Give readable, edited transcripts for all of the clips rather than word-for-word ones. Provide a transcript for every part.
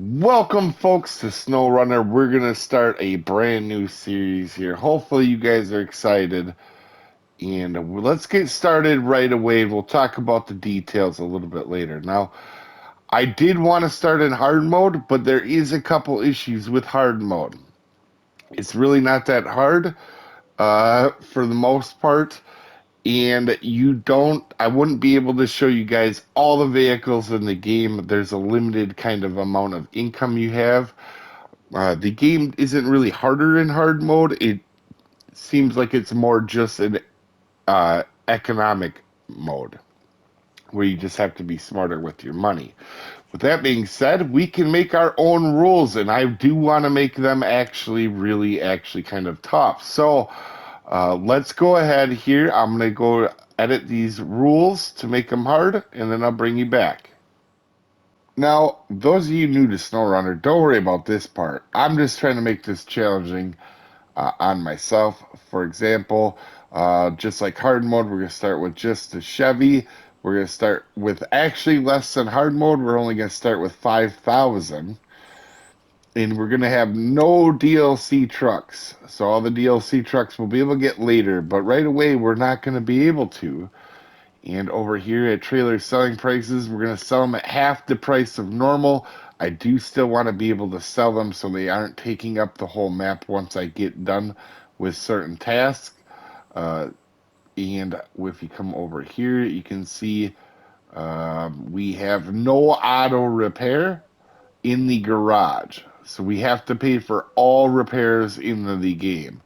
Welcome, folks, to SnowRunner. We're going to start a brand new series here. Hopefully, you guys are excited. And let's get started right away. We'll talk about the details a little bit later. Now, I did want to start in hard mode, but there is a couple issues with hard mode. It's really not that hard for the most part. And I wouldn't be able to show you guys all the vehicles in the game. There's a limited kind of amount of income you have. The game isn't really harder in hard mode. It seems like it's more just an economic mode where you just have to be smarter with your money. With that being said, we can make our own rules, and I do want to make them actually kind of tough. So let's go ahead here. I'm going to go edit these rules to make them hard, and then I'll bring you back. Now, those of you new to SnowRunner, don't worry about this part. I'm just trying to make this challenging on myself. For example, just like hard mode, we're going to start with just the Chevy. We're going to start with actually less than hard mode. We're only going to start with 5,000. And we're going to have no DLC trucks. So all the DLC trucks we'll be able to get later. But right away, we're not going to be able to. And over here at trailer selling prices, we're going to sell them at half the price of normal. I do still want to be able to sell them so they aren't taking up the whole map once I get done with certain tasks. And if you come over here, you can see we have no auto repair in the garage. So we have to pay for all repairs in the game.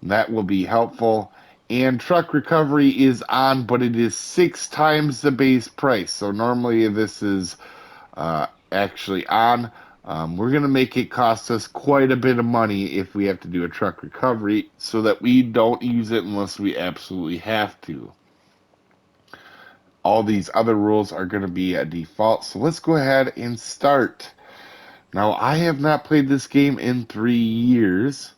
That will be helpful. And truck recovery is on, but it is 6 times the base price. So normally this is actually on. We're going to make it cost us quite a bit of money if we have to do a truck recovery so that we don't use it unless we absolutely have to. All these other rules are going to be a default. So let's go ahead and start. Now, I have not played this game in 3 years.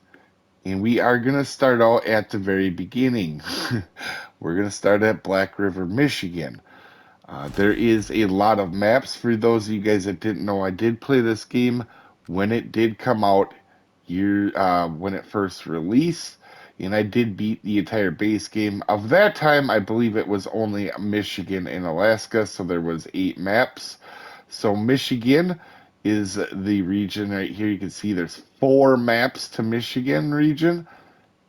And we are going to start out at the very beginning. We're going to start at Black River, Michigan. There is a lot of maps. For those of you guys that didn't know, I did play this game when it did come out, when it first released. And I did beat the entire base game. Of that time, I believe it was only Michigan and Alaska, so there was 8 maps. So Michigan is the region right here. You can see there's 4 maps to Michigan region.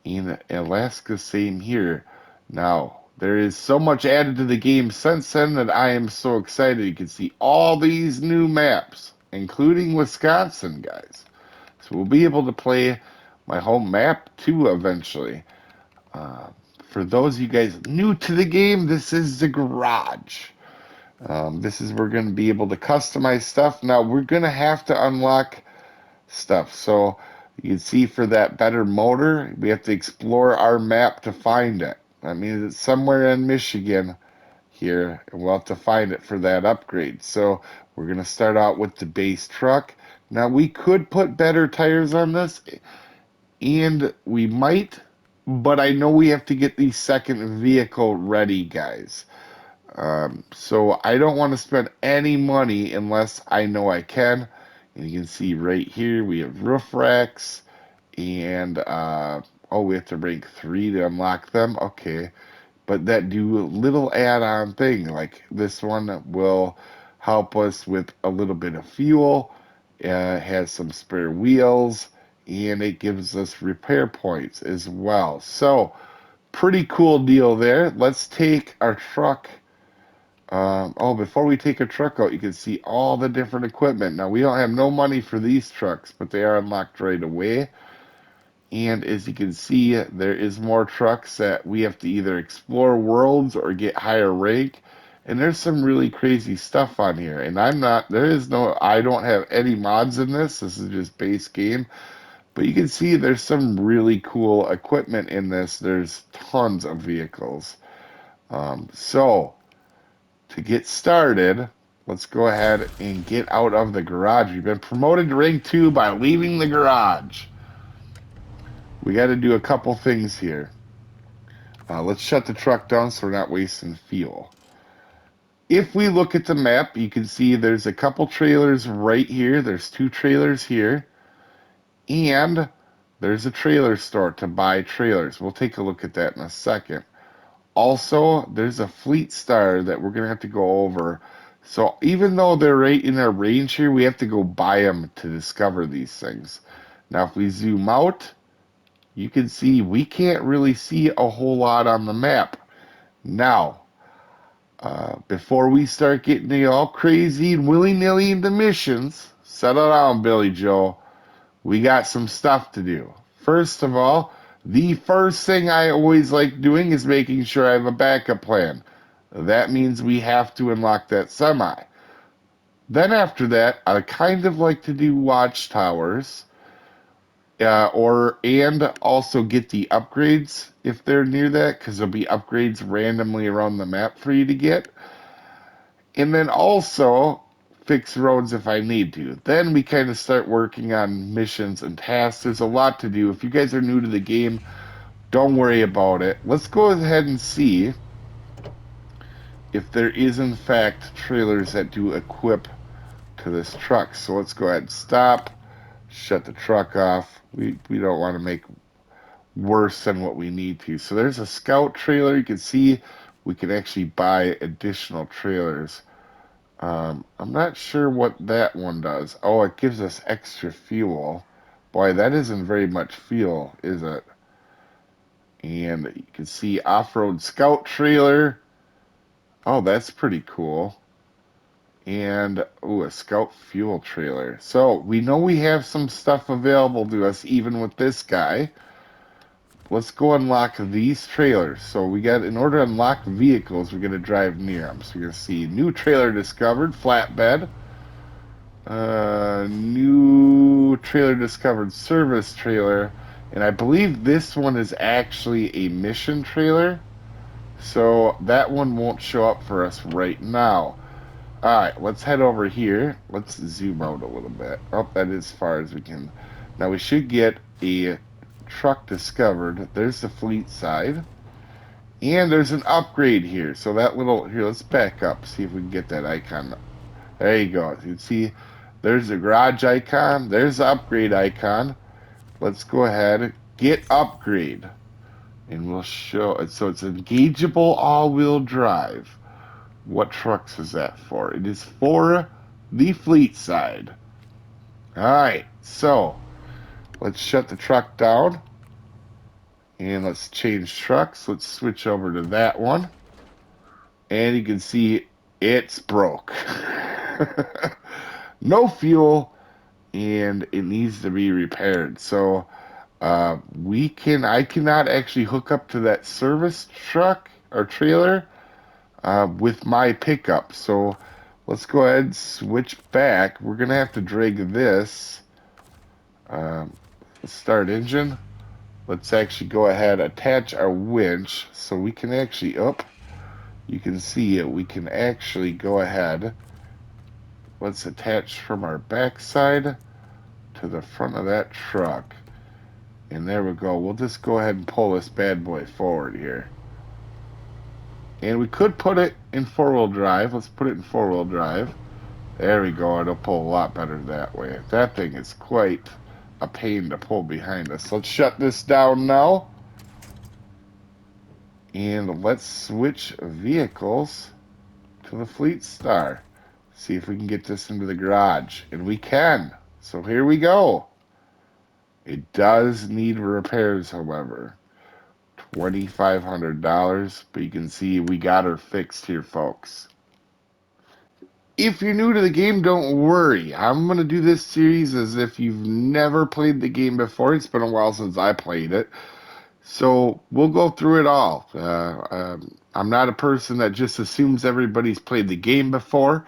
In Alaska, same here. Now, there is so much added to the game since then that I am so excited. You can see all these new maps, including Wisconsin, guys. So we'll be able to play my home map too eventually. For those of you guys new to the game, this is the garage. This is where we're going to be able to customize stuff. Now, we're going to have to unlock stuff. So you can see for that better motor, we have to explore our map to find it. That means it's somewhere in Michigan here, and we'll have to find it for that upgrade. So we're going to start out with the base truck. Now, we could put better tires on this, and we might, but I know we have to get the second vehicle ready, guys. So I don't want to spend any money unless I know I can. And you can see right here we have roof racks, and we have to rank 3 to unlock them. Okay, but that do a little add-on thing like this one will help us with a little bit of fuel. Has some spare wheels, and it gives us repair points as well. So pretty cool deal there. Let's take our truck. Before we take a truck out, you can see all the different equipment. Now, we don't have no money for these trucks, but they are unlocked right away. And as you can see, there is more trucks that we have to either explore worlds or get higher rank. And there's some really crazy stuff on here. And I don't have any mods in this. This is just base game. But you can see there's some really cool equipment in this. There's tons of vehicles. To get started, let's go ahead and get out of the garage. You've been promoted to rank 2 by leaving the garage. We got to do a couple things here. Let's shut the truck down so we're not wasting fuel. If we look at the map, you can see there's a couple trailers right here. There's 2 trailers here. And there's a trailer store to buy trailers. We'll take a look at that in a second. Also, there's a fleet star that we're going to have to go over. So even though they're right in our range here, we have to go buy them to discover these things. Now, if we zoom out, you can see we can't really see a whole lot on the map. Now, before we start getting all crazy and willy-nilly into missions, settle down, Billy Joe. We got some stuff to do. First of all, the first thing I always like doing is making sure I have a backup plan. That means we have to unlock that semi. Then after that, I kind of like to do watchtowers, and also get the upgrades if they're near that, because there'll be upgrades randomly around the map for you to get. And then also fix roads if I need to. Then we kind of start working on missions and tasks. There's a lot to do. If you guys are new to the game, don't worry about it. Let's go ahead and see if there is in fact trailers that do equip to this truck. So let's go ahead and stop, shut the truck off. We don't want to make worse than what we need to. So there's a scout trailer. You can see we can actually buy additional trailers. I'm not sure what that one does. Oh, it gives us extra fuel. Boy, that isn't very much fuel, is it? And you can see off-road scout trailer. Oh, that's pretty cool. And, ooh, a scout fuel trailer. So, we know we have some stuff available to us even with this guy. Let's go unlock these trailers. So we got, in order to unlock vehicles, we're going to drive near them. So you're going to see new trailer discovered, flatbed. New trailer discovered, service trailer. And I believe this one is actually a mission trailer. So that one won't show up for us right now. Alright, let's head over here. Let's zoom out a little bit. Oh, that is as far as we can. Now we should get a truck discovered. There's the fleet side. And there's an upgrade here. So that little, here, let's back up, see if we can get that icon. There you go. You can see there's the garage icon. There's the upgrade icon. Let's go ahead, get upgrade. And we'll show it. So it's engageable all-wheel drive. What trucks is that for? It is for the fleet side. Alright, so let's shut the truck down. And let's change trucks. Let's switch over to that one. And you can see it's broke. No fuel, and it needs to be repaired. So I cannot actually hook up to that service truck or trailer with my pickup. So let's go ahead and switch back. We're gonna have to drag this. Let's start engine. Let's actually go ahead, attach our winch so we can actually, you can see it, we can actually go ahead. Let's attach from our backside to the front of that truck. And there we go. We'll just go ahead and pull this bad boy forward here. And we could put it in 4-wheel drive. Let's put it in 4-wheel drive. There we go. It'll pull a lot better that way. That thing is quite a pain to pull behind us. Let's shut this down now. And let's switch vehicles to the Fleet Star. See if we can get this into the garage. And we can. So here we go. It does need repairs, however. $2,500. But you can see we got her fixed here, folks. If you're new to the game, don't worry. I'm going to do this series as if you've never played the game before. It's been a while since I played it. So we'll go through it all. I'm not a person that just assumes everybody's played the game before.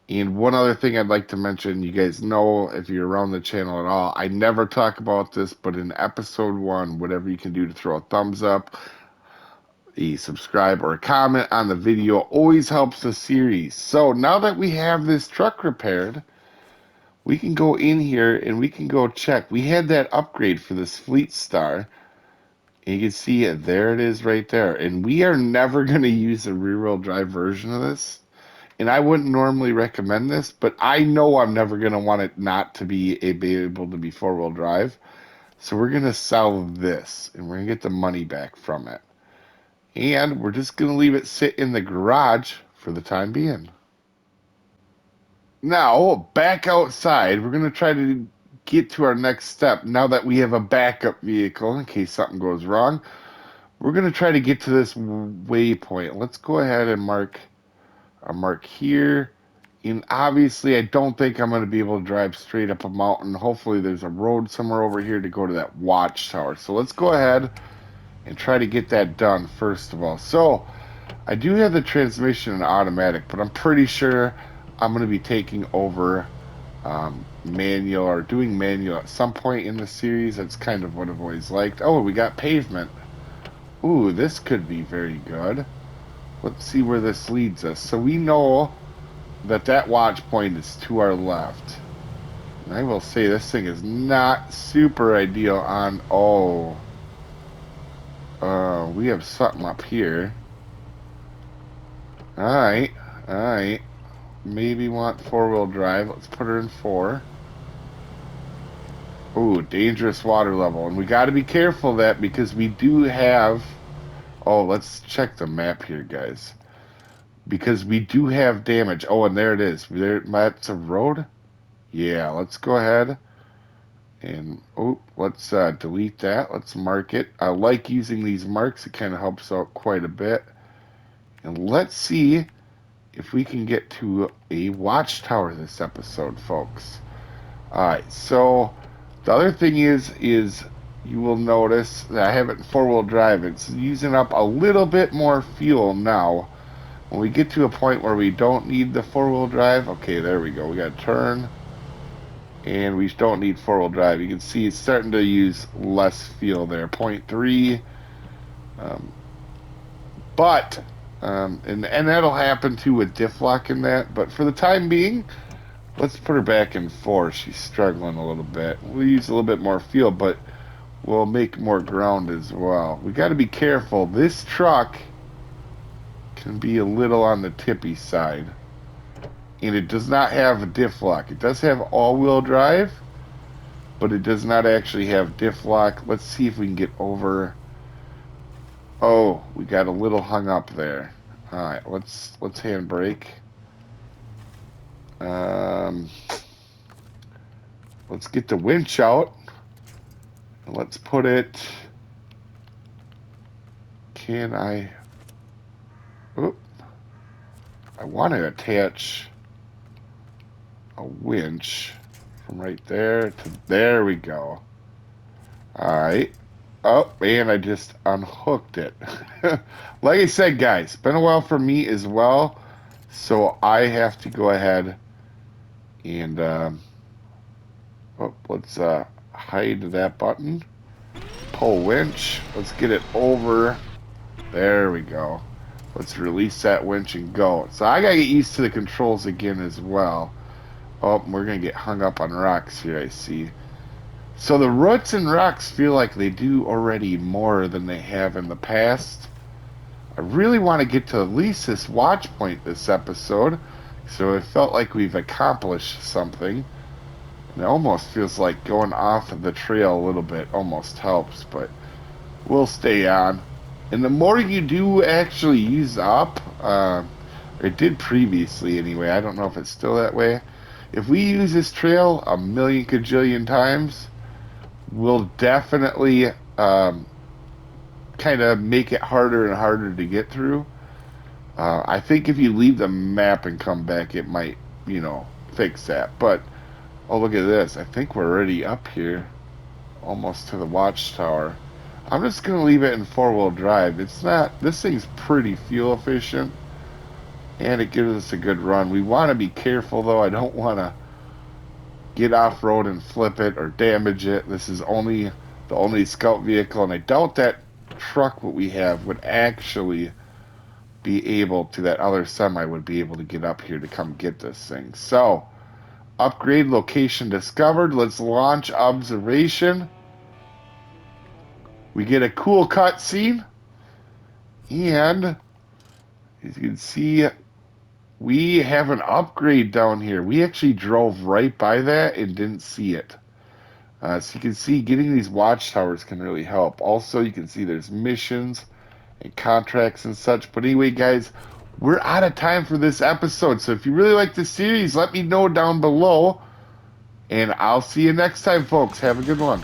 And one other thing I'd like to mention, you guys know if you're around the channel at all, I never talk about this, but in episode 1, whatever you can do to throw a thumbs up, a subscribe, or a comment on the video always helps the series. So now that we have this truck repaired, we can go in here and we can go check. We had that upgrade for this Fleet Star, And you can see it, there it is right there. And we are never going to use a rear-wheel drive version of this. And I wouldn't normally recommend this, but I know I'm never going to want it not to be able to be four-wheel drive. So we're going to sell this, and we're going to get the money back from it. And we're just going to leave it sit in the garage for the time being. Now, back outside, we're going to try to get to our next step. Now that we have a backup vehicle in case something goes wrong, we're going to try to get to this waypoint. Let's go ahead and mark a mark here. And obviously, I don't think I'm going to be able to drive straight up a mountain. Hopefully, there's a road somewhere over here to go to that watchtower. So let's go ahead and try to get that done first of all. So I do have the transmission in automatic, but I'm pretty sure I'm going to be taking over manual or doing manual at some point in the series. That's kind of what I've always liked. Oh, we got pavement. Ooh, this could be very good. Let's see where this leads us. So we know that that watch point is to our left. And I will say this thing is not super ideal on... Oh. We have something up here. Alright, alright. Maybe want four-wheel drive. Let's put her in 4. Ooh, dangerous water level. And we got to be careful of that because we do have... Oh, let's check the map here, guys. Because we do have damage. Oh, and there it is. That's a road? Yeah, let's go ahead. And, oh, let's delete that. Let's mark it. I like using these marks. It kind of helps out quite a bit. And let's see if we can get to a watchtower this episode, folks. Alright, so the other thing is you will notice that I have it in 4-wheel drive. It's using up a little bit more fuel now. When we get to a point where we don't need the 4-wheel drive, okay, there we go. We got to turn, and we don't need 4-wheel drive. You can see it's starting to use less fuel there, 0.3. And that'll happen too with diff lock in that. But for the time being, let's put her back in 4. She's struggling a little bit. We'll use a little bit more fuel, but we'll make more ground as well. We got to be careful. This truck can be a little on the tippy side. And it does not have a diff lock. It does have all-wheel drive, but it does not actually have diff lock. Let's see if we can get over. Oh, we got a little hung up there. Alright, let's handbrake. Let's get the winch out. Let's put it... Can I... Oop. I want to attach a winch from right there to there we go. Alright. Oh, and I just unhooked it. Like I said, guys, been a while for me as well. So I have to go ahead and let's hide that button. Pull winch. Let's get it over. There we go. Let's release that winch and go. So I gotta get used to the controls again as well. Oh, we're gonna get hung up on rocks here, I see. So the roots and rocks feel like they do already more than they have in the past. I really want to get to at least this watch point this episode. So it felt like we've accomplished something. And it almost feels like going off of the trail a little bit almost helps, but we'll stay on. And the more you do actually use up, or it did previously anyway, I don't know if it's still that way. If we use this trail a million cajillion times, we'll definitely kind of make it harder and harder to get through. I think if you leave the map and come back, it might, fix that. But, oh, look at this. I think we're already up here, almost to the watchtower. I'm just going to leave it in 4-wheel drive. It's not, this thing's pretty fuel efficient, and it gives us a good run. We want to be careful, though. I don't want to get off-road and flip it or damage it. This is the only scout vehicle, and I doubt that truck what we have would actually be able to, that other semi would be able to get up here to come get this thing. So, upgrade location discovered. Let's launch observation. We get a cool cutscene, and as you can see, we have an upgrade down here. We actually drove right by that and didn't see it. So you can see getting these watchtowers can really help. Also, you can see there's missions and contracts and such. But anyway, guys, we're out of time for this episode. So if you really like this series, let me know down below. And I'll see you next time, folks. Have a good one.